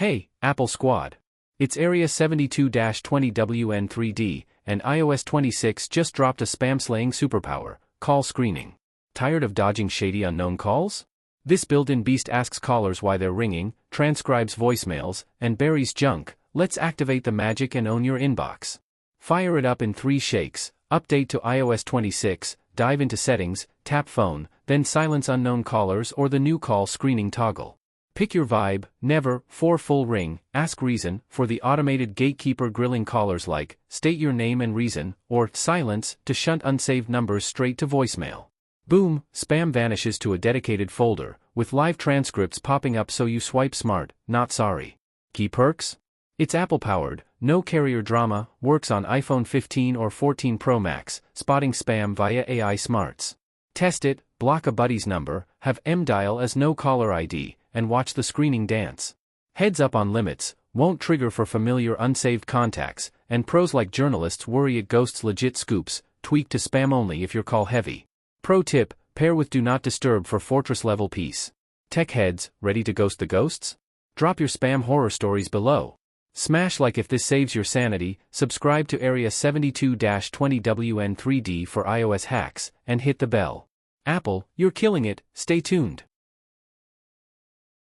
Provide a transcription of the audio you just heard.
Hey, Apple Squad. It's Area 72-20WN3D, and iOS 26 just dropped a spam-slaying superpower, call screening. Tired of dodging shady unknown calls? This built-in beast asks callers why they're ringing, transcribes voicemails, and buries junk. Let's activate the magic and own your inbox. Fire it up in 3 shakes, update to iOS 26, dive into settings, tap phone, then silence unknown callers or the new call screening toggle. Pick your vibe, never, for full ring, ask reason, for the automated gatekeeper grilling callers like, state your name and reason, or silence, to shunt unsaved numbers straight to voicemail. Boom, spam vanishes to a dedicated folder, with live transcripts popping up so you swipe smart, not sorry. Key perks? It's Apple-powered, no carrier drama, works on iPhone 15 or 14 Pro Max, spotting spam via AI smarts. Test it, block a buddy's number, have M-Dial as no caller ID, and watch the screening dance. Heads up on limits, won't trigger for familiar unsaved contacts, and pros like journalists worry it ghosts legit scoops, tweak to spam only if you're call heavy. Pro tip, pair with Do Not Disturb for fortress-level peace. Tech heads, ready to ghost the ghosts? Drop your spam horror stories below. Smash like if this saves your sanity, subscribe to Area 72-20WN3D for iOS hacks, and hit the bell. Apple, you're killing it, stay tuned.